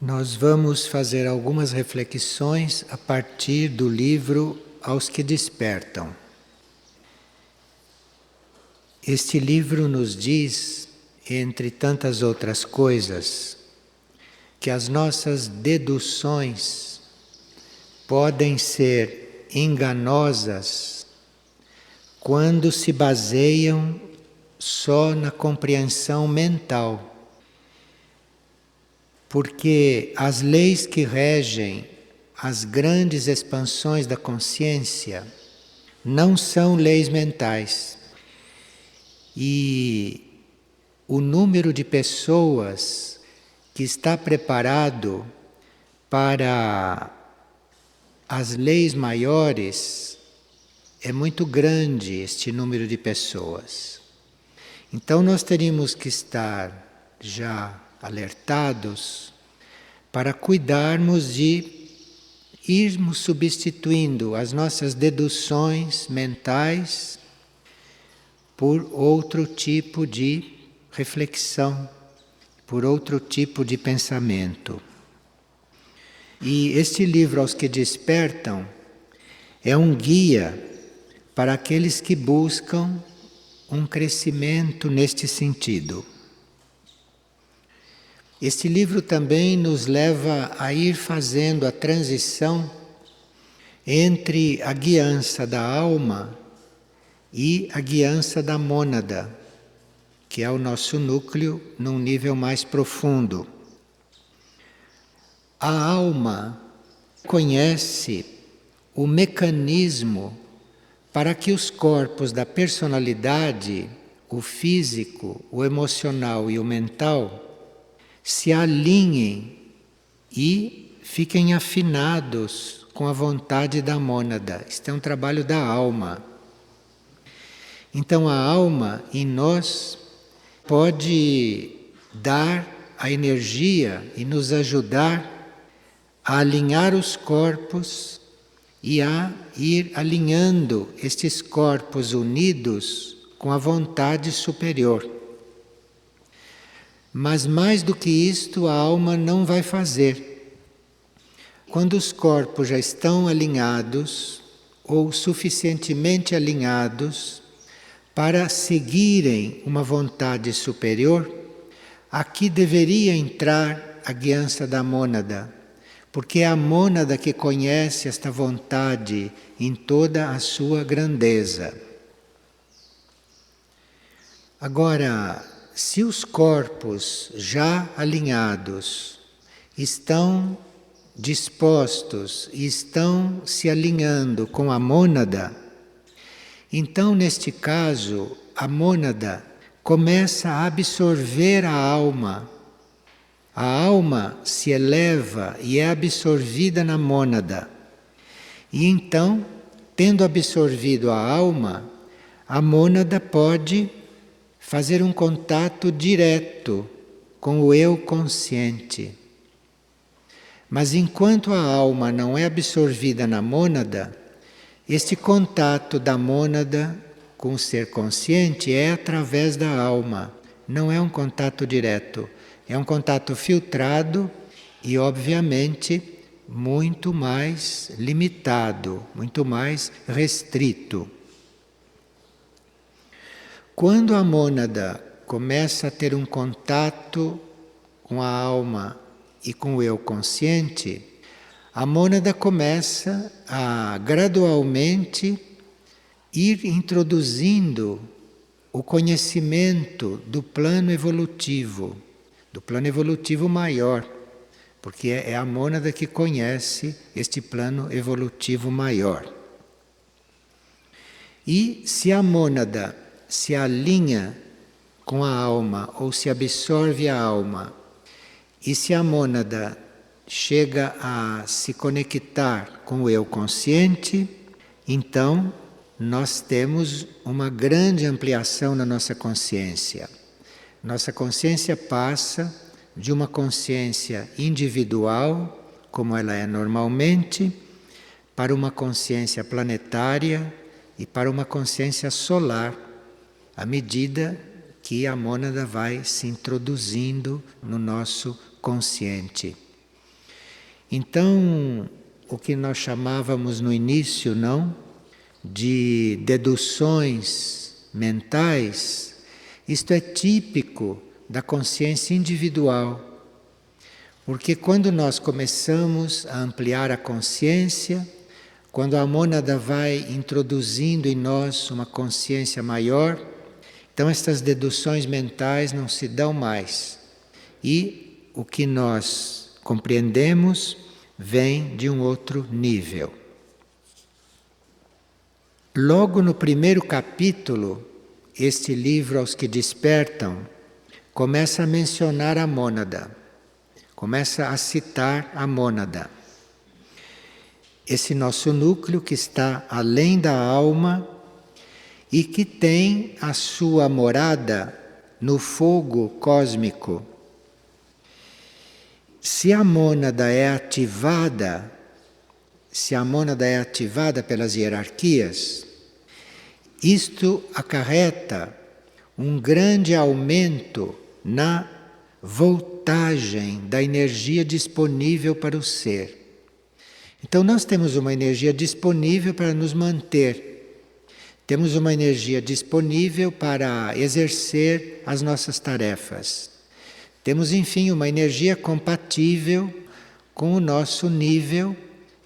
Nós vamos fazer algumas reflexões a partir do livro Aos que Despertam. Este livro nos diz, entre tantas outras coisas, que as nossas deduções podem ser enganosas quando se baseiam só na compreensão mental. Porque as leis que regem as grandes expansões da consciência não são leis mentais. E o número de pessoas que está preparado para as leis maiores é muito grande, este número de pessoas. Então nós teríamos que estar já alertados para cuidarmos de irmos substituindo as nossas deduções mentais por outro tipo de reflexão, por outro tipo de pensamento. E este livro, Aos que Despertam, é um guia para aqueles que buscam um crescimento neste sentido. Este livro também nos leva a ir fazendo a transição entre a guiança da alma e a guiança da mônada, que é o nosso núcleo num nível mais profundo. A alma conhece o mecanismo para que os corpos da personalidade, o físico, o emocional e o mental, se alinhem e fiquem afinados com a vontade da mônada. Este é um trabalho da alma. Então a alma em nós pode dar a energia e nos ajudar a alinhar os corpos e a ir alinhando estes corpos unidos com a vontade superior. Mas mais do que isto, a alma não vai fazer. Quando os corpos já estão alinhados, ou suficientemente alinhados, para seguirem uma vontade superior, aqui deveria entrar a guiança da mônada, porque é a mônada que conhece esta vontade em toda a sua grandeza. Agora, se os corpos já alinhados estão dispostos e estão se alinhando com a mônada, então neste caso a mônada começa a absorver a alma. A alma se eleva e é absorvida na mônada. E então, tendo absorvido a alma, a mônada pode fazer um contato direto com o eu consciente. Mas enquanto a alma não é absorvida na mônada, este contato da mônada com o ser consciente é através da alma. Não é um contato direto, é um contato filtrado e, obviamente, muito mais limitado, muito mais restrito. Quando a mônada começa a ter um contato com a alma e com o eu consciente, a mônada começa a gradualmente ir introduzindo o conhecimento do plano evolutivo maior, porque é a mônada que conhece este plano evolutivo maior. E se a mônada se alinha com a alma ou se absorve a alma, e se a mônada chega a se conectar com o eu consciente, então nós temos uma grande ampliação na nossa consciência. Nossa consciência passa de uma consciência individual, como ela é normalmente, para uma consciência planetária e para uma consciência solar, à medida que a mônada vai se introduzindo no nosso consciente. Então, o que nós chamávamos no início, não, de deduções mentais, isto é típico da consciência individual. Porque quando nós começamos a ampliar a consciência, quando a mônada vai introduzindo em nós uma consciência maior, então estas deduções mentais não se dão mais. E o que nós compreendemos vem de um outro nível. Logo no primeiro capítulo, este livro Aos que Despertam começa a mencionar a mônada, começa a citar a mônada. Esse nosso núcleo que está além da alma e que tem a sua morada no fogo cósmico. Se a mônada é ativada, pelas hierarquias, isto acarreta um grande aumento na voltagem da energia disponível para o ser. Então nós temos uma energia disponível para nos manter. Temos uma energia disponível para exercer as nossas tarefas. Temos, enfim, uma energia compatível com o nosso nível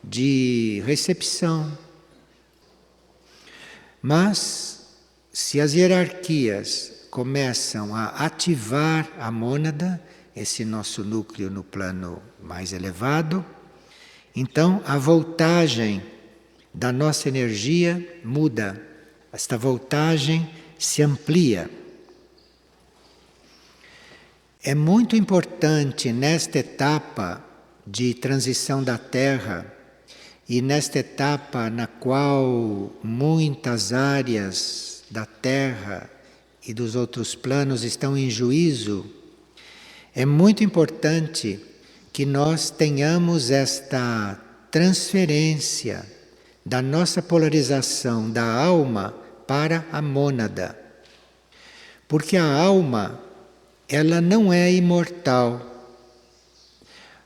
de recepção. Mas, se as hierarquias começam a ativar a mônada, esse nosso núcleo no plano mais elevado, então a voltagem da nossa energia muda. Esta voltagem se amplia. É muito importante nesta etapa de transição da Terra e nesta etapa na qual muitas áreas da Terra e dos outros planos estão em juízo, é muito importante que nós tenhamos esta transferência da nossa polarização da alma para a mônada. Porque a alma, ela não é imortal.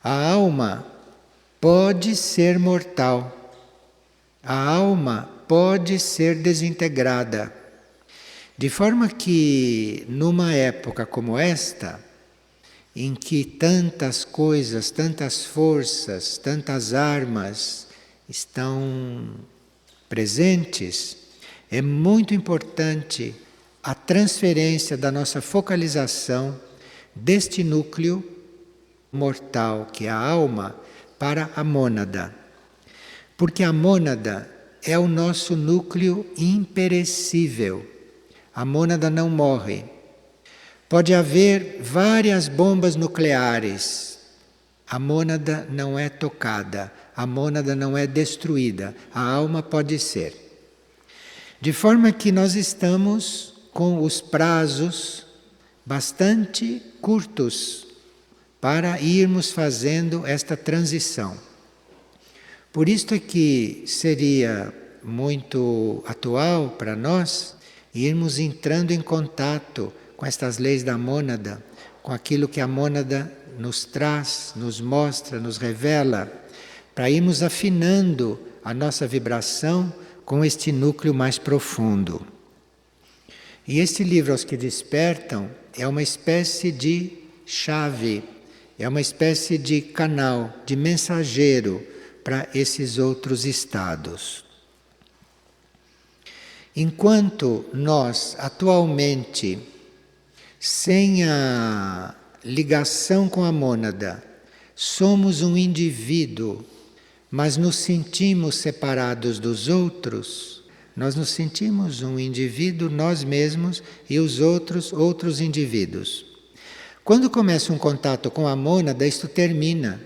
A alma pode ser mortal. A alma pode ser desintegrada. De forma que, numa época como esta, em que tantas coisas, tantas forças, tantas armas estão presentes, é muito importante a transferência da nossa focalização deste núcleo mortal, que é a alma, para a mônada. Porque a mônada é o nosso núcleo imperecível. A mônada não morre. Pode haver várias bombas nucleares. A mônada não é tocada, a mônada não é destruída, a alma pode ser. De forma que nós estamos com os prazos bastante curtos para irmos fazendo esta transição. Por isto é que seria muito atual para nós irmos entrando em contato com estas leis da mônada, com aquilo que a mônada nos traz, nos mostra, nos revela, para irmos afinando a nossa vibração com este núcleo mais profundo. E este livro, Aos que Despertam, é uma espécie de chave, é uma espécie de canal, de mensageiro para esses outros estados. Enquanto nós, atualmente, sem a ligação com a mônada, somos um indivíduo, mas nos sentimos separados dos outros, nós nos sentimos um indivíduo, nós mesmos, e os outros indivíduos. Quando começa um contato com a mônada, isto termina.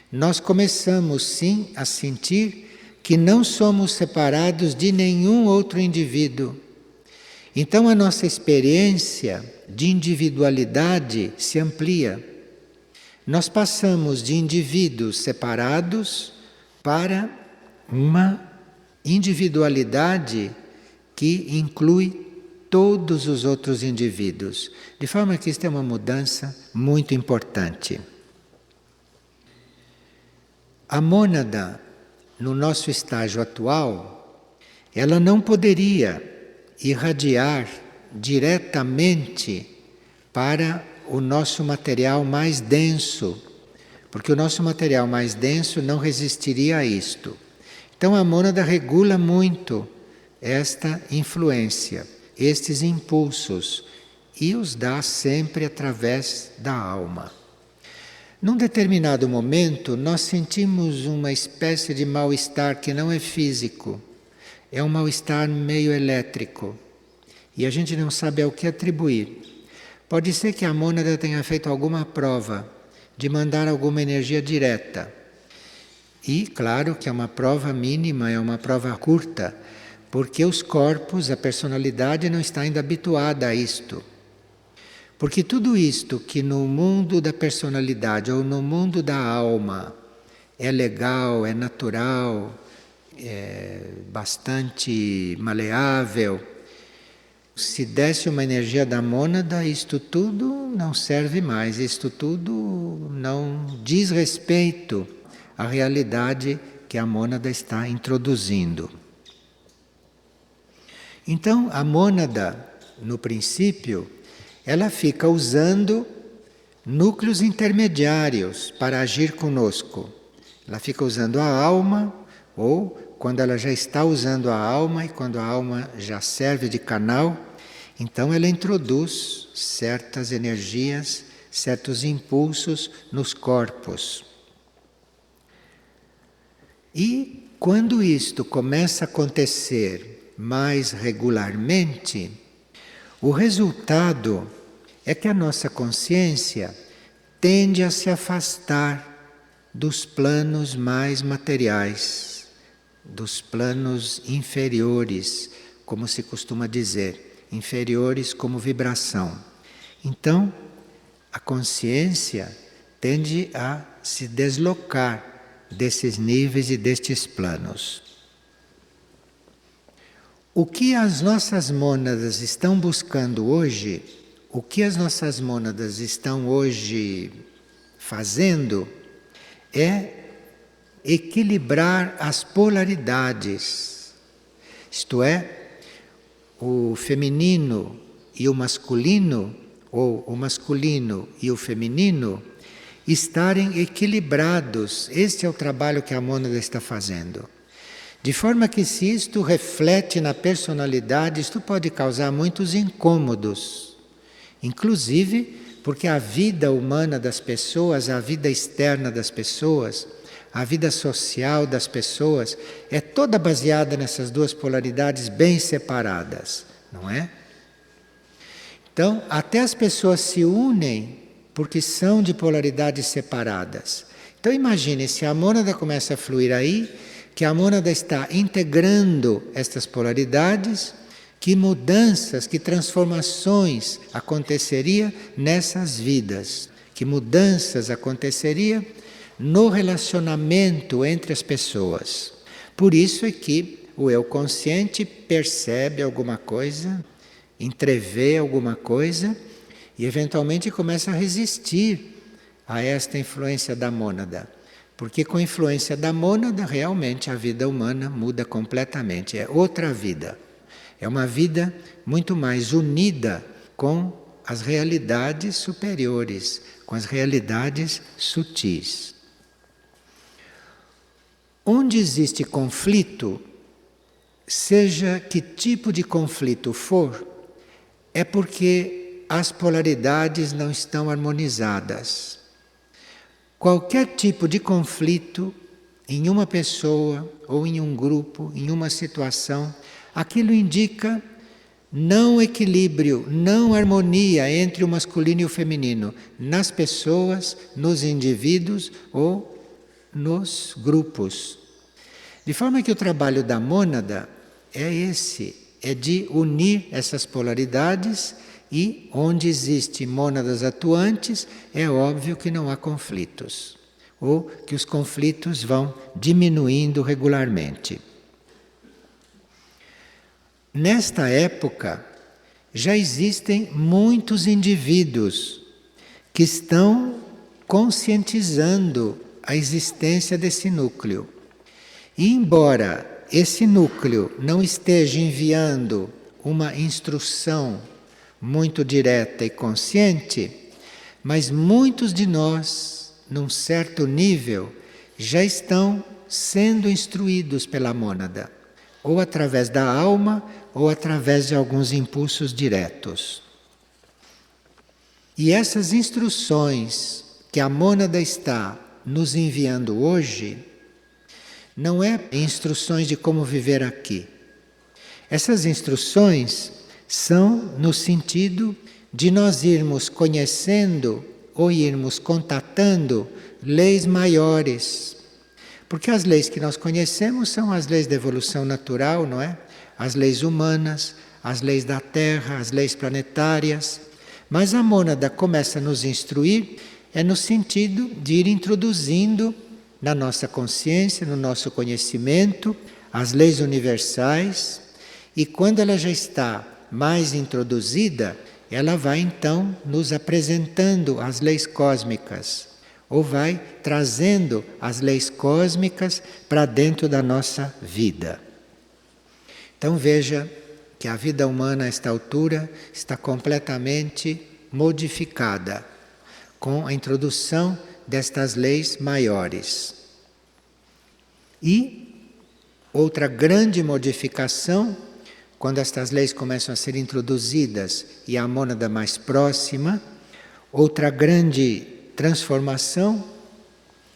Nós começamos, sim, a sentir que não somos separados de nenhum outro indivíduo. Então a nossa experiência de individualidade se amplia. Nós passamos de indivíduos separados para uma individualidade que inclui todos os outros indivíduos. De forma que isto é uma mudança muito importante. A mônada, no nosso estágio atual, ela não poderia irradiar diretamente para o nosso material mais denso, porque o nosso material mais denso não resistiria a isto. Então a mônada regula muito esta influência, estes impulsos, e os dá sempre através da alma. Num determinado momento, nós sentimos uma espécie de mal-estar que não é físico, é um mal-estar meio elétrico, e a gente não sabe ao que atribuir. Pode ser que a mônada tenha feito alguma prova de mandar alguma energia direta. E, claro, que é uma prova mínima, é uma prova curta, porque os corpos, a personalidade não está ainda habituada a isto. Porque tudo isto que no mundo da personalidade ou no mundo da alma é legal, é natural, é bastante maleável, se desse uma energia da mônada, isto tudo não serve mais, isto tudo não diz respeito à realidade que a mônada está introduzindo. Então, a mônada, no princípio, ela fica usando núcleos intermediários para agir conosco. Ela fica usando a alma, ou quando ela já está usando a alma e quando a alma já serve de canal, então ela introduz certas energias, certos impulsos nos corpos. E quando isto começa a acontecer mais regularmente, o resultado é que a nossa consciência tende a se afastar dos planos mais materiais, dos planos inferiores, como se costuma dizer, inferiores como vibração. Então, a consciência tende a se deslocar desses níveis e destes planos. O que as nossas mônadas estão buscando hoje, o que as nossas mônadas estão hoje fazendo, é equilibrar as polaridades. Isto é, o feminino e o masculino, ou o masculino e o feminino, estarem equilibrados. Este é o trabalho que a mônada está fazendo. De forma que se isto reflete na personalidade, isto pode causar muitos incômodos. Inclusive porque a vida humana das pessoas, a vida externa das pessoas, a vida social das pessoas, é toda baseada nessas duas polaridades bem separadas, não é? Então, até as pessoas se unem porque são de polaridades separadas. Então imagine, se a mônada começa a fluir aí, que a mônada está integrando estas polaridades, que mudanças, que transformações aconteceria nessas vidas, que mudanças aconteceria no relacionamento entre as pessoas. Por isso é que o eu consciente percebe alguma coisa, entrevê alguma coisa e eventualmente começa a resistir a esta influência da mônada. Porque com a influência da mônada, realmente a vida humana muda completamente. É outra vida. É uma vida muito mais unida com as realidades superiores, com as realidades sutis. Onde existe conflito, seja que tipo de conflito for, é porque as polaridades não estão harmonizadas. Qualquer tipo de conflito em uma pessoa ou em um grupo, em uma situação, aquilo indica não equilíbrio, não harmonia entre o masculino e o feminino, nas pessoas, nos indivíduos ou nos grupos. De forma que o trabalho da mônada é esse, é de unir essas polaridades. E onde existem mônadas atuantes, é óbvio que não há conflitos, ou que os conflitos vão diminuindo regularmente. Nesta época, já existem muitos indivíduos que estão conscientizando a existência desse núcleo. E embora esse núcleo não esteja enviando uma instrução muito direta e consciente, mas muitos de nós, num certo nível, já estão sendo instruídos pela mônada, ou através da alma, ou através de alguns impulsos diretos. E essas instruções que a mônada está nos enviando hoje, não é instruções de como viver aqui. Essas instruções são no sentido de nós irmos conhecendo ou irmos contatando leis maiores. Porque as leis que nós conhecemos são as leis da evolução natural, não é? As leis humanas, as leis da Terra, as leis planetárias. Mas a mônada começa a nos instruir no sentido de ir introduzindo na nossa consciência, no nosso conhecimento, as leis universais, e quando ela já está mais introduzida, ela vai então nos apresentando as leis cósmicas, ou vai trazendo as leis cósmicas para dentro da nossa vida. Então veja que a vida humana a esta altura está completamente modificada com a introdução destas leis maiores. E outra grande modificação, quando estas leis começam a ser introduzidas e a mônada mais próxima, outra grande transformação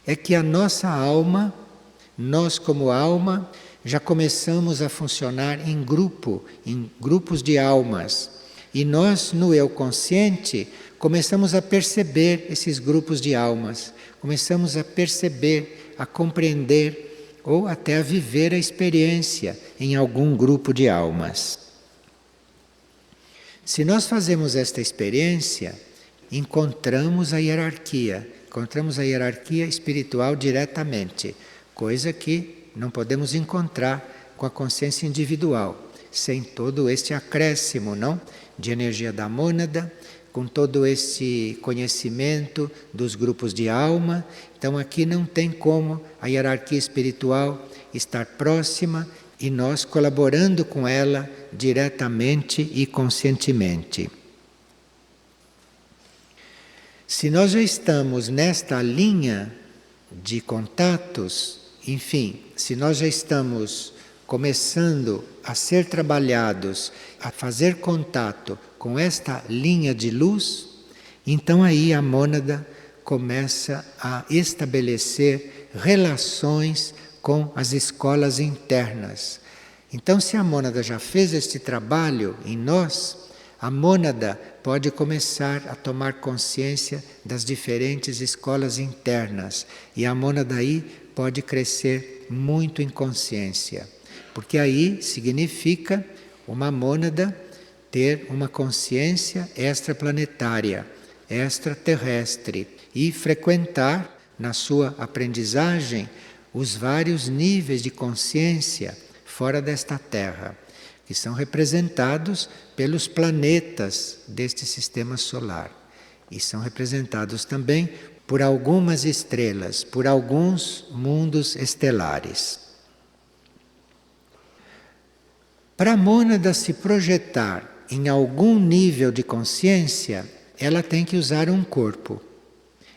é que a nossa alma, nós como alma, já começamos a funcionar em grupo, em grupos de almas. E nós, no eu consciente, começamos a perceber esses grupos de almas, começamos a perceber, a compreender ou até a viver a experiência em algum grupo de almas. Se nós fazemos esta experiência, encontramos a hierarquia espiritual diretamente, coisa que não podemos encontrar com a consciência individual, sem todo este acréscimo, não? De energia da mônada, com todo esse conhecimento dos grupos de alma. Então aqui não tem como a hierarquia espiritual estar próxima e nós colaborando com ela diretamente e conscientemente. Se nós já estamos nesta linha de contatos, enfim, se nós já estamos começando a ser trabalhados, a fazer contato com esta linha de luz, então aí a mônada começa a estabelecer relações com as escolas internas. Então, se a mônada já fez este trabalho em nós, a mônada pode começar a tomar consciência das diferentes escolas internas e a mônada aí pode crescer muito em consciência. Porque aí significa uma mônada ter uma consciência extraplanetária, extraterrestre e frequentar na sua aprendizagem os vários níveis de consciência fora desta Terra, que são representados pelos planetas deste sistema solar e são representados também por algumas estrelas, por alguns mundos estelares. Para a mônada se projetar em algum nível de consciência, ela tem que usar um corpo.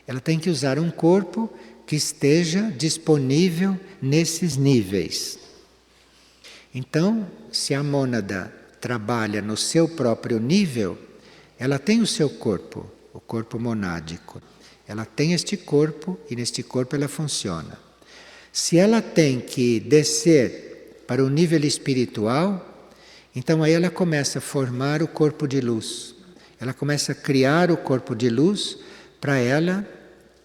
Ela tem que usar um corpo que esteja disponível nesses níveis. Então, se a mônada trabalha no seu próprio nível, ela tem o seu corpo, o corpo monádico. Ela tem este corpo e neste corpo ela funciona. Se ela tem que descer para o nível espiritual, então aí ela começa a formar o corpo de luz. Ela começa a criar o corpo de luz para ela,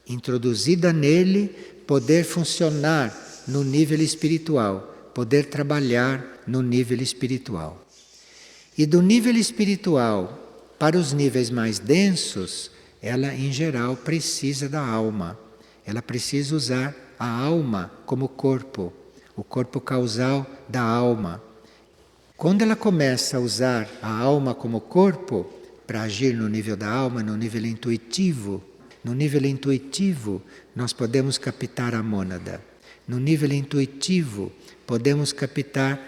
introduzida nele, poder funcionar no nível espiritual, poder trabalhar no nível espiritual. E do nível espiritual para os níveis mais densos, ela em geral precisa da alma. Ela precisa usar a alma como corpo, o corpo causal da alma. Quando ela começa a usar a alma como corpo, para agir no nível da alma, no nível intuitivo, No nível intuitivo, nós podemos captar a mônada. No nível intuitivo, podemos captar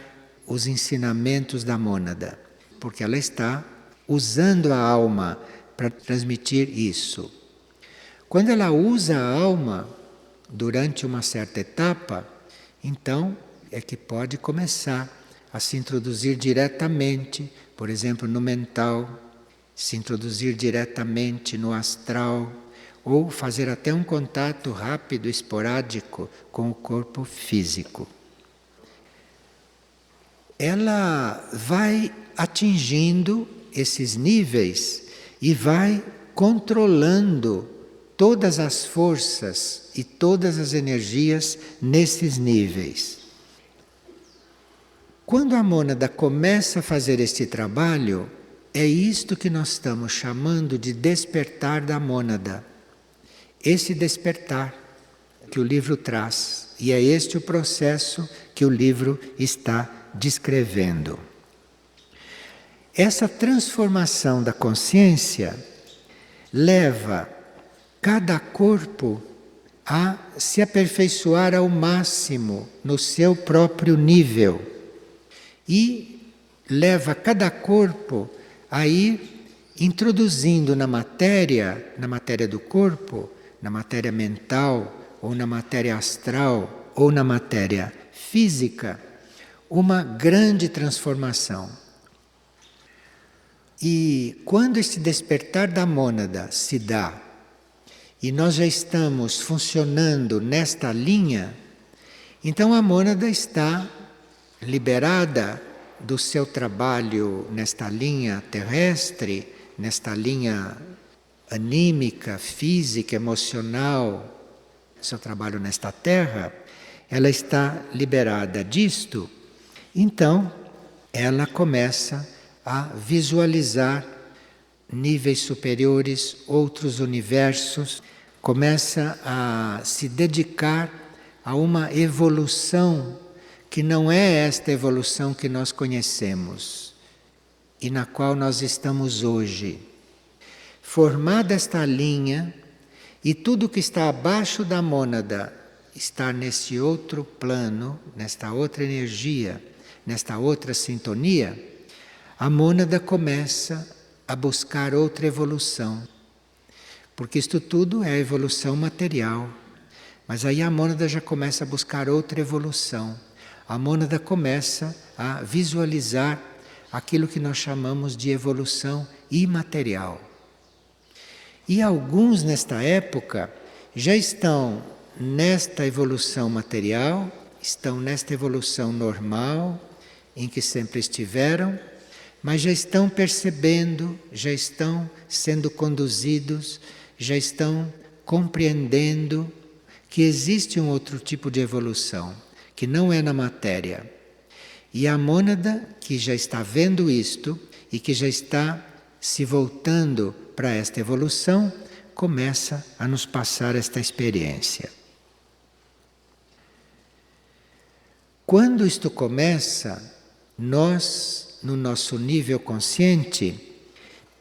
os ensinamentos da mônada, porque ela está usando a alma para transmitir isso. Quando ela usa a alma durante uma certa etapa, então é que pode começar a se introduzir diretamente, por exemplo, no mental, se introduzir diretamente no astral, ou fazer até um contato rápido, esporádico com o corpo físico. Ela vai atingindo esses níveis e vai controlando todas as forças e todas as energias nesses níveis. Quando a mônada começa a fazer este trabalho, é isto que nós estamos chamando de despertar da mônada. Esse despertar que o livro traz, e é este o processo que o livro está descrevendo. Essa transformação da consciência leva cada corpo a se aperfeiçoar ao máximo no seu próprio nível e leva cada corpo a ir introduzindo na matéria do corpo, na matéria mental, ou na matéria astral, ou na matéria física, uma grande transformação. E quando esse despertar da mônada se dá, e nós já estamos funcionando nesta linha, então a mônada está liberada do seu trabalho nesta linha terrestre, nesta linha anímica, física, emocional, seu trabalho nesta terra, ela está liberada disto, então ela começa a visualizar níveis superiores, outros universos, começa a se dedicar a uma evolução que não é esta evolução que nós conhecemos e na qual nós estamos hoje. Formada esta linha, e tudo que está abaixo da mônada está nesse outro plano, nesta outra energia, nesta outra sintonia, a mônada começa a buscar outra evolução. Porque isto tudo é a evolução material. Mas aí a mônada já começa a buscar outra evolução. A mônada começa a visualizar aquilo que nós chamamos de evolução imaterial. E alguns nesta época já estão nesta evolução material, estão nesta evolução normal, em que sempre estiveram, mas já estão percebendo, já estão sendo conduzidos, já estão compreendendo que existe um outro tipo de evolução, que não é na matéria. E a mônada, que já está vendo isto e que já está se voltando para esta evolução, começa a nos passar esta experiência. Quando isto começa, nós, no nosso nível consciente,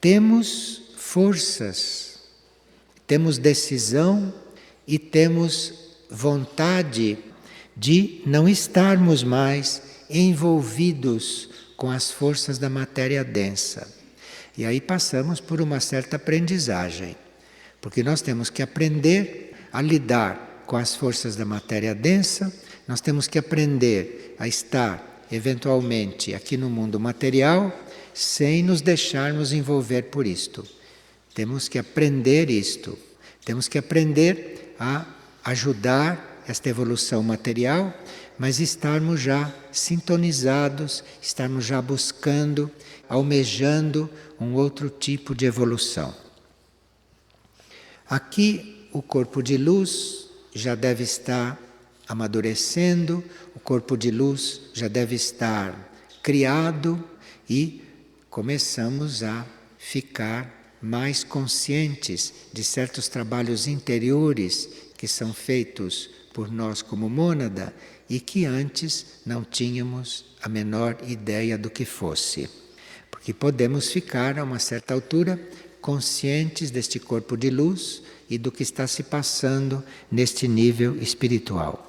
temos forças, temos decisão e temos vontade de não estarmos mais envolvidos com as forças da matéria densa. E aí passamos por uma certa aprendizagem, porque nós temos que aprender a lidar com as forças da matéria densa, nós temos que aprender a estar, eventualmente, aqui no mundo material, sem nos deixarmos envolver por isto. Temos que aprender isto, temos que aprender a ajudar esta evolução material, mas estarmos já sintonizados, estarmos já buscando, almejando um outro tipo de evolução. Aqui o corpo de luz já deve estar amadurecendo, o corpo de luz já deve estar criado e começamos a ficar mais conscientes de certos trabalhos interiores que são feitos por nós como mônada e que antes não tínhamos a menor ideia do que fosse. Porque podemos ficar a uma certa altura conscientes deste corpo de luz e do que está se passando neste nível espiritual.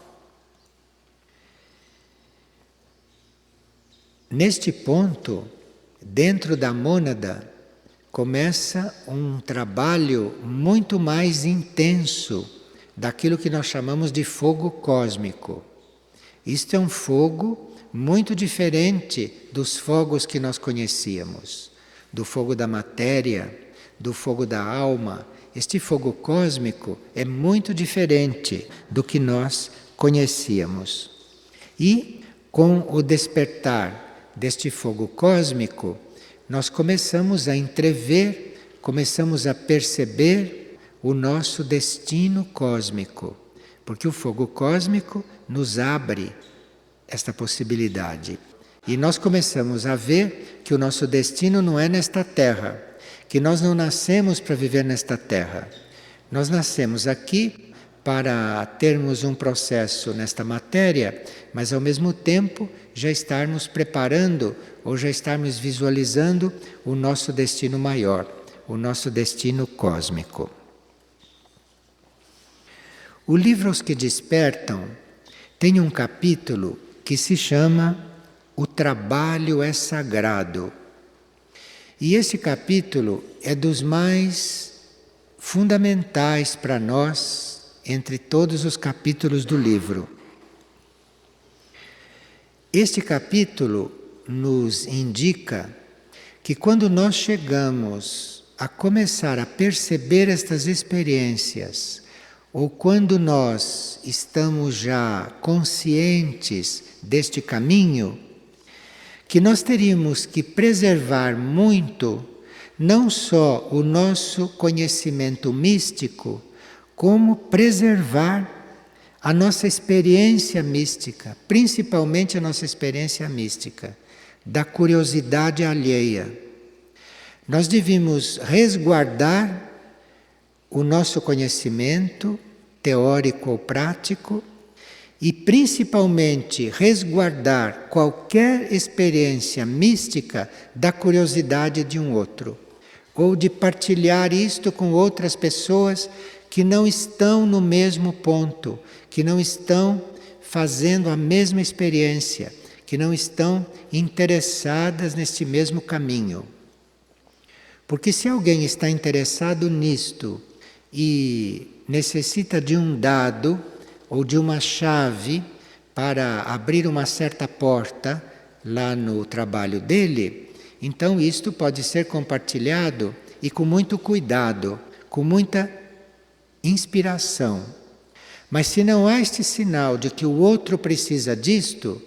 Neste ponto, dentro da mônada, começa um trabalho muito mais intenso daquilo que nós chamamos de fogo cósmico. Isto é um fogo muito diferente dos fogos que nós conhecíamos, do fogo da matéria, do fogo da alma. Este fogo cósmico é muito diferente do que nós conhecíamos. E com o despertar deste fogo cósmico, nós começamos a entrever, começamos a perceber o nosso destino cósmico, porque o fogo cósmico nos abre esta possibilidade. E nós começamos a ver que o nosso destino não é nesta terra, que nós não nascemos para viver nesta terra. Nós nascemos aqui para termos um processo nesta matéria, mas ao mesmo tempo já estarmos preparando ou já estarmos visualizando o nosso destino maior, o nosso destino cósmico. O livro Os que Despertam tem um capítulo que se chama O Trabalho é Sagrado. E esse capítulo é dos mais fundamentais para nós entre todos os capítulos do livro. Este capítulo nos indica que quando nós chegamos a começar a perceber estas experiências, ou quando nós estamos já conscientes deste caminho, que nós teríamos que preservar muito, não só o nosso conhecimento místico, como preservar a nossa experiência mística, principalmente a nossa experiência mística, da curiosidade alheia. Nós devíamos resguardar o nosso conhecimento teórico ou prático e principalmente resguardar qualquer experiência mística da curiosidade de um outro, ou de partilhar isto com outras pessoas que não estão no mesmo ponto, que não estão fazendo a mesma experiência, que não estão interessadas neste mesmo caminho. Porque se alguém está interessado nisto e necessita de um dado ou de uma chave para abrir uma certa porta lá no trabalho dele, então isto pode ser compartilhado e com muito cuidado, com muita inspiração. Mas se não há este sinal de que o outro precisa disto,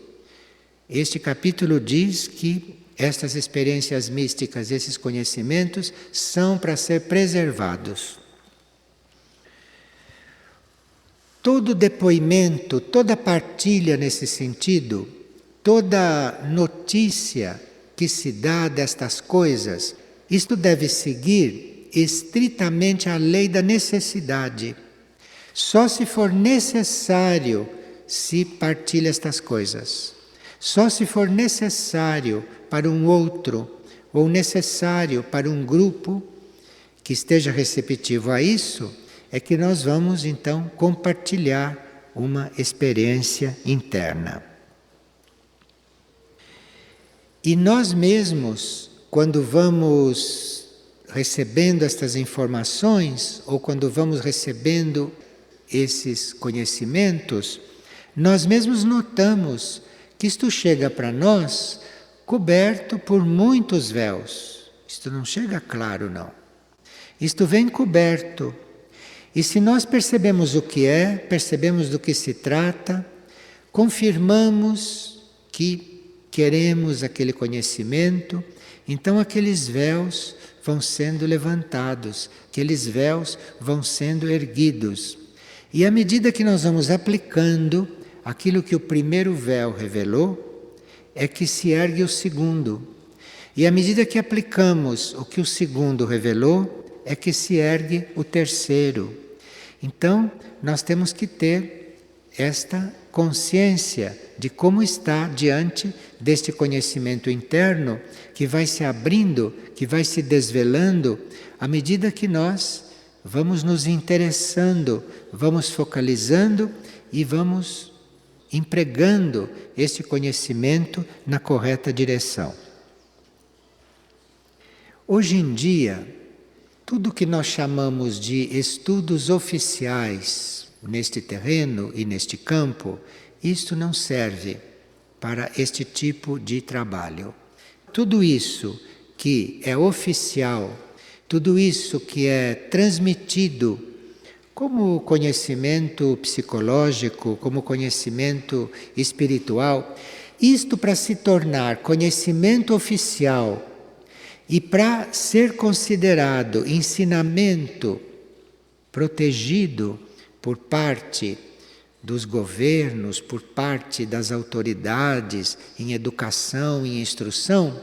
este capítulo diz que estas experiências místicas, esses conhecimentos, são para ser preservados. Todo depoimento, toda partilha nesse sentido, toda notícia que se dá destas coisas, isto deve seguir estritamente a lei da necessidade. Só se for necessário se partilha estas coisas. Só se for necessário para um outro, ou necessário para um grupo que esteja receptivo a isso, é que nós vamos então compartilhar uma experiência interna. E nós mesmos, quando vamos recebendo estas informações, ou quando vamos recebendo esses conhecimentos, nós mesmos notamos que isto chega para nós coberto por muitos véus. Isto não chega claro, não. Isto vem coberto. E se nós percebemos o que é, percebemos do que se trata, confirmamos que queremos aquele conhecimento, então aqueles véus vão sendo levantados, aqueles véus vão sendo erguidos. E à medida que nós vamos aplicando aquilo que o primeiro véu revelou, é que se ergue o segundo. E à medida que aplicamos o que o segundo revelou, é que se ergue o terceiro. Então, nós temos que ter esta consciência de como está diante deste conhecimento interno que vai se abrindo, que vai se desvelando à medida que nós vamos nos interessando, vamos focalizando e vamos empregando esse conhecimento na correta direção. Hoje em dia, tudo que nós chamamos de estudos oficiais neste terreno e neste campo, isto não serve para este tipo de trabalho. Tudo isso que é oficial, tudo isso que é transmitido como conhecimento psicológico, como conhecimento espiritual, isto para se tornar conhecimento oficial e para ser considerado ensinamento protegido por parte dos governos, por parte das autoridades em educação, em instrução,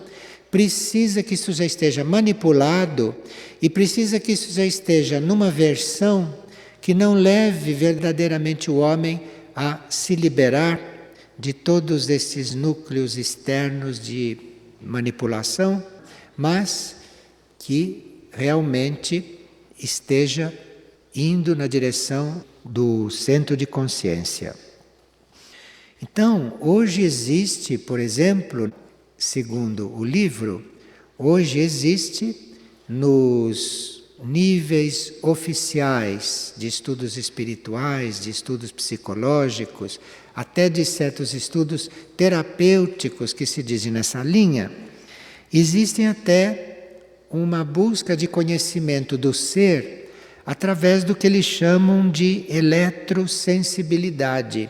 precisa que isso já esteja manipulado e precisa que isso já esteja numa versão que não leve verdadeiramente o homem a se liberar de todos esses núcleos externos de manipulação, mas que realmente esteja indo na direção do centro de consciência. Então, hoje existe, por exemplo, segundo o livro, hoje existe nos níveis oficiais de estudos espirituais, de estudos psicológicos, até de certos estudos terapêuticos que se dizem nessa linha, existem até uma busca de conhecimento do ser através do que eles chamam de eletrosensibilidade.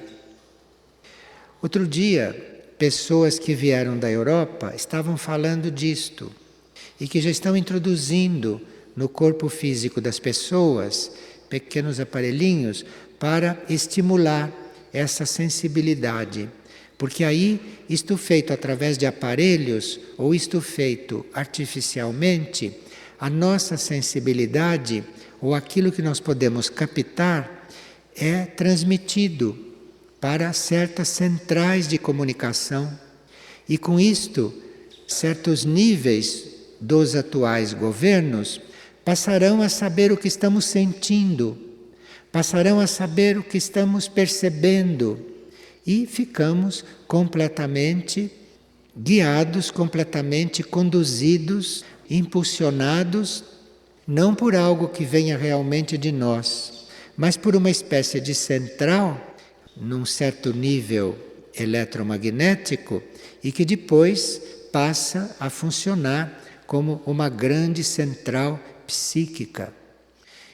Outro dia, pessoas que vieram da Europa estavam falando disto e que já estão introduzindo no corpo físico das pessoas pequenos aparelhinhos para estimular essa sensibilidade. Porque aí, isto feito através de aparelhos ou isto feito artificialmente, a nossa sensibilidade ou aquilo que nós podemos captar é transmitido para certas centrais de comunicação. E com isto, certos níveis dos atuais governos passarão a saber o que estamos sentindo, passarão a saber o que estamos percebendo e ficamos completamente guiados, completamente conduzidos, impulsionados, não por algo que venha realmente de nós, mas por uma espécie de central, num certo nível eletromagnético, e que depois passa a funcionar como uma grande central psíquica.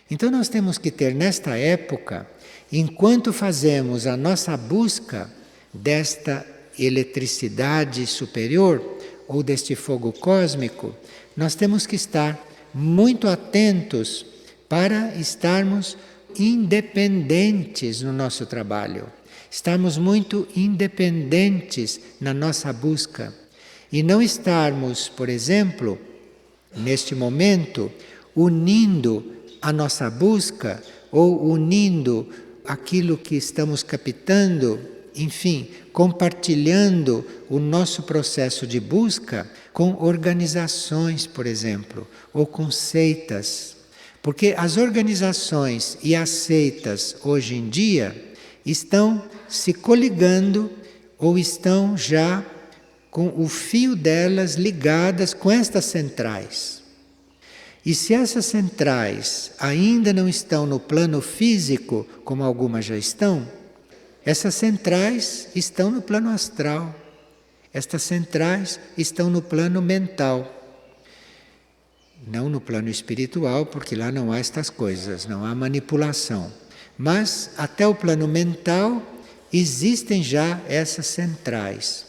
Então nós temos que ter nesta época, enquanto fazemos a nossa busca desta eletricidade superior ou deste fogo cósmico, nós temos que estar muito atentos para estarmos independentes no nosso trabalho. Estarmos muito independentes na nossa busca. E não estarmos, por exemplo, neste momento, unindo a nossa busca ou unindo aquilo que estamos captando, enfim, compartilhando o nosso processo de busca com organizações, por exemplo, ou com seitas. Porque as organizações e as seitas hoje em dia estão se coligando ou estão já com o fio delas ligadas com estas centrais. E se essas centrais ainda não estão no plano físico, como algumas já estão, essas centrais estão no plano astral. Estas centrais estão no plano mental. Não no plano espiritual, porque lá não há estas coisas, não há manipulação. Mas até o plano mental existem já essas centrais.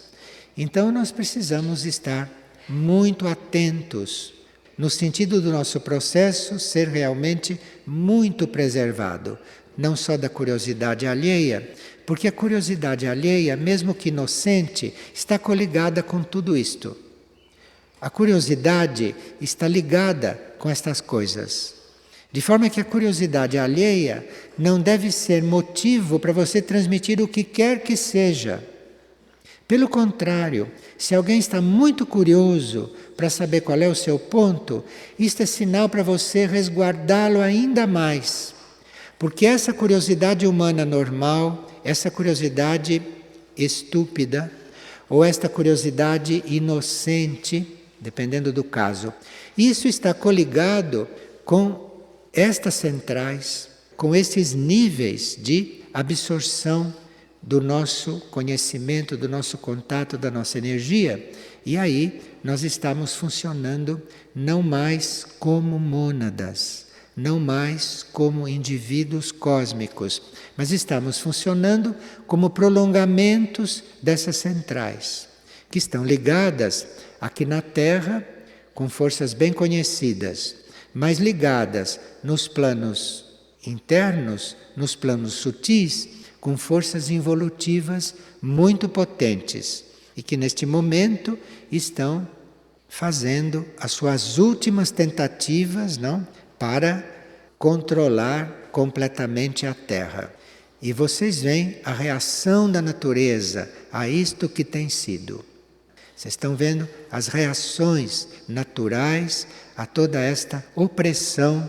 Então nós precisamos estar muito atentos, no sentido do nosso processo ser realmente muito preservado, não só da curiosidade alheia, porque a curiosidade alheia, mesmo que inocente, está coligada com tudo isto. A curiosidade está ligada com estas coisas. De forma que a curiosidade alheia não deve ser motivo para você transmitir o que quer que seja. Pelo contrário, se alguém está muito curioso para saber qual é o seu ponto, isto é sinal para você resguardá-lo ainda mais. Porque essa curiosidade humana normal, essa curiosidade estúpida, ou esta curiosidade inocente, dependendo do caso, isso está coligado com estas centrais, com esses níveis de absorção do nosso conhecimento, do nosso contato, da nossa energia. E aí nós estamos funcionando não mais como mônadas, não mais como indivíduos cósmicos, mas estamos funcionando como prolongamentos dessas centrais, que estão ligadas aqui na Terra com forças bem conhecidas, mas ligadas nos planos internos, nos planos sutis, com forças involutivas muito potentes e que neste momento estão fazendo as suas últimas tentativas, não, para controlar completamente a Terra. E vocês veem a reação da natureza a isto que tem sido. Vocês estão vendo as reações naturais a toda esta opressão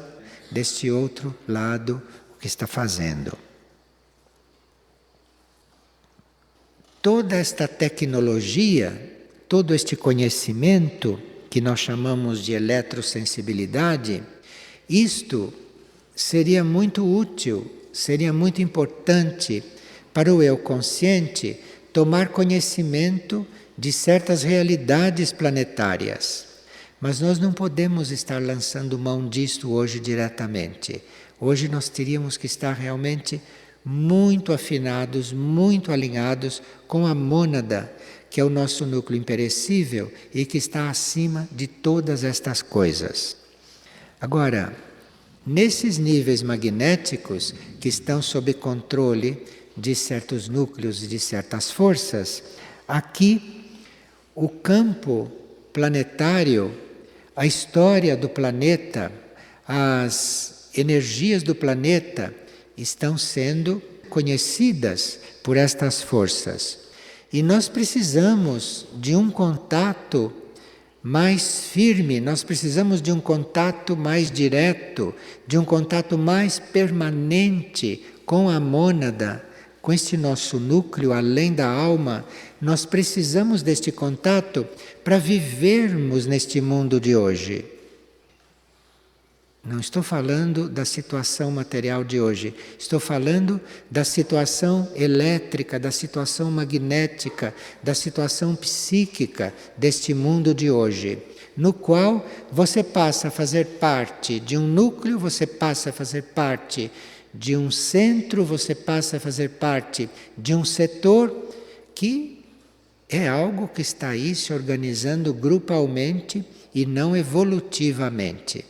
deste outro lado que está fazendo. Toda esta tecnologia, todo este conhecimento que nós chamamos de eletrosensibilidade, isto seria muito útil, seria muito importante para o eu consciente tomar conhecimento de certas realidades planetárias. Mas nós não podemos estar lançando mão disto hoje diretamente. Hoje nós teríamos que estar realmente muito afinados, muito alinhados com a mônada, que é o nosso núcleo imperecível e que está acima de todas estas coisas. Agora, nesses níveis magnéticos que estão sob controle de certos núcleos e de certas forças, aqui o campo planetário, a história do planeta, as energias do planeta estão sendo conhecidas por estas forças. E nós precisamos de um contato mais firme, nós precisamos de um contato mais direto, de um contato mais permanente com a mônada, com este nosso núcleo além da alma. Nós precisamos deste contato para vivermos neste mundo de hoje. Não estou falando da situação material de hoje, estou falando da situação elétrica, da situação magnética, da situação psíquica deste mundo de hoje, no qual você passa a fazer parte de um núcleo, você passa a fazer parte de um centro, você passa a fazer parte de um setor que é algo que está aí se organizando grupalmente e não evolutivamente.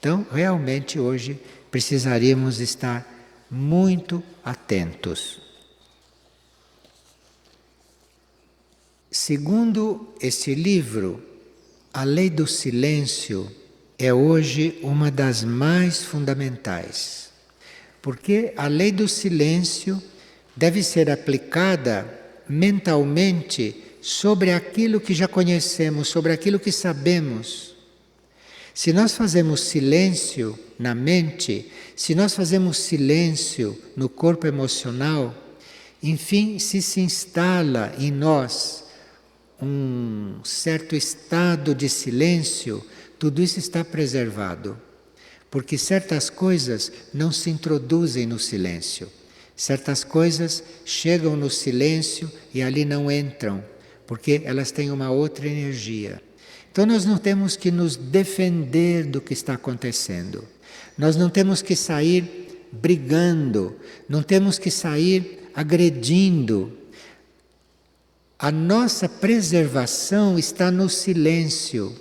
Então, realmente hoje precisaríamos estar muito atentos. Segundo este livro, a lei do silêncio é hoje uma das mais fundamentais, porque a lei do silêncio deve ser aplicada mentalmente sobre aquilo que já conhecemos, sobre aquilo que sabemos. Se nós fazemos silêncio na mente, se nós fazemos silêncio no corpo emocional, enfim, se instala em nós um certo estado de silêncio, tudo isso está preservado. Porque certas coisas não se introduzem no silêncio. Certas coisas chegam no silêncio e ali não entram, porque elas têm uma outra energia. Então nós não temos que nos defender do que está acontecendo. Nós não temos que sair brigando, não temos que sair agredindo. A nossa preservação está no silêncio.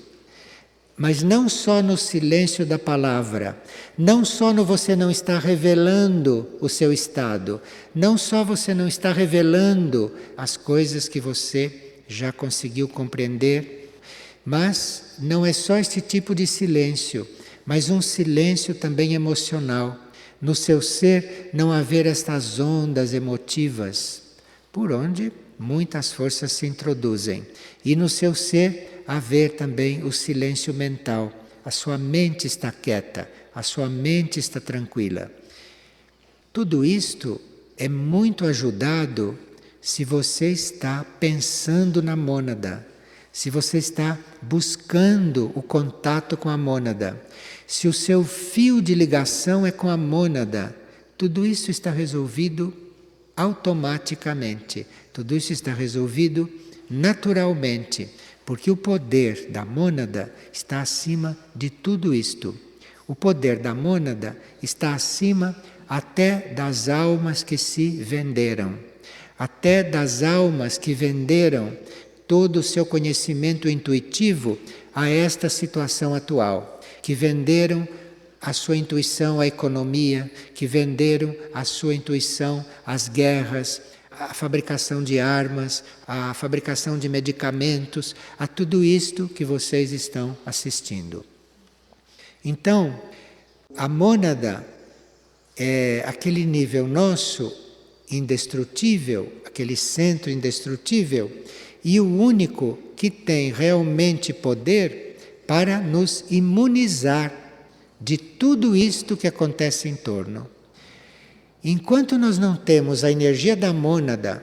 Mas não só no silêncio da palavra, não só no você não estar revelando o seu estado, não só você não está revelando as coisas que você já conseguiu compreender, mas não é só este tipo de silêncio, mas um silêncio também emocional. No seu ser não haver estas ondas emotivas, por onde muitas forças se introduzem. E no seu ser haver também o silêncio mental. A sua mente está quieta, a sua mente está tranquila. Tudo isto é muito ajudado se você está pensando na mônada, se você está buscando o contato com a mônada, se o seu fio de ligação é com a mônada, tudo isso está resolvido automaticamente, tudo isso está resolvido naturalmente, porque o poder da mônada está acima de tudo isto. O poder da mônada está acima até das almas que se venderam, até das almas que venderam todo o seu conhecimento intuitivo a esta situação atual, que venderam a sua intuição à economia, que venderam a sua intuição às guerras, à fabricação de armas, à fabricação de medicamentos, a tudo isto que vocês estão assistindo. Então, a mônada é aquele nível nosso indestrutível, aquele centro indestrutível, e o único que tem realmente poder para nos imunizar de tudo isto que acontece em torno. Enquanto nós não temos a energia da mônada,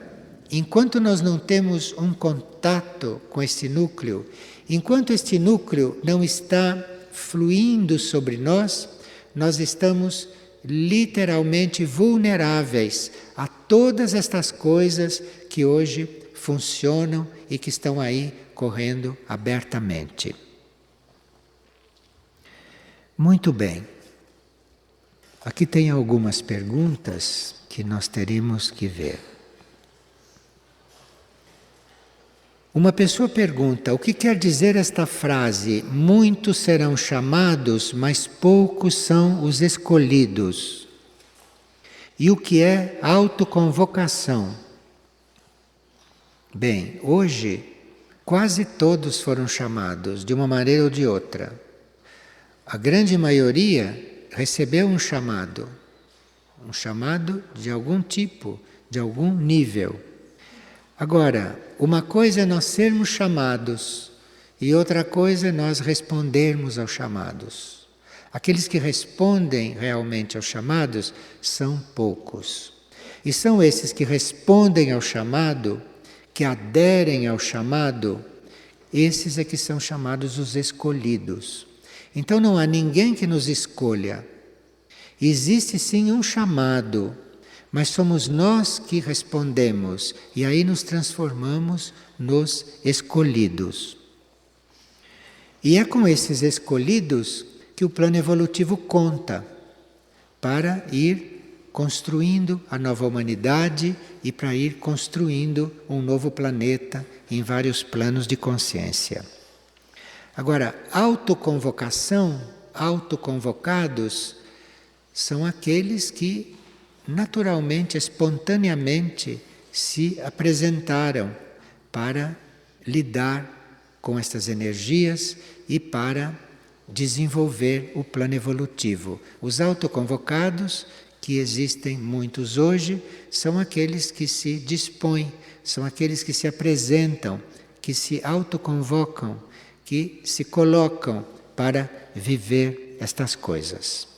enquanto nós não temos um contato com este núcleo, enquanto este núcleo não está fluindo sobre nós, nós estamos literalmente vulneráveis a todas estas coisas que hoje funcionam e que estão aí correndo abertamente. Muito bem. Aqui tem algumas perguntas que nós teríamos que ver. Uma pessoa pergunta: o que quer dizer esta frase? Muitos serão chamados, mas poucos são os escolhidos. E o que é autoconvocação? Bem, hoje quase todos foram chamados, de uma maneira ou de outra. A grande maioria recebeu um chamado de algum tipo, de algum nível. Agora, uma coisa é nós sermos chamados e outra coisa é nós respondermos aos chamados. Aqueles que respondem realmente aos chamados são poucos. E são esses que respondem ao chamado, que aderem ao chamado, esses é que são chamados os escolhidos. Então não há ninguém que nos escolha. Existe sim um chamado, mas somos nós que respondemos e aí nos transformamos nos escolhidos. E é com esses escolhidos que o plano evolutivo conta para ir construindo a nova humanidade e para ir construindo um novo planeta em vários planos de consciência. Agora, autoconvocação, autoconvocados, são aqueles que naturalmente, espontaneamente se apresentaram para lidar com estas energias e para desenvolver o plano evolutivo. Os autoconvocados, que existem muitos hoje, são aqueles que se dispõem, são aqueles que se apresentam, que se autoconvocam, que se colocam para viver estas coisas.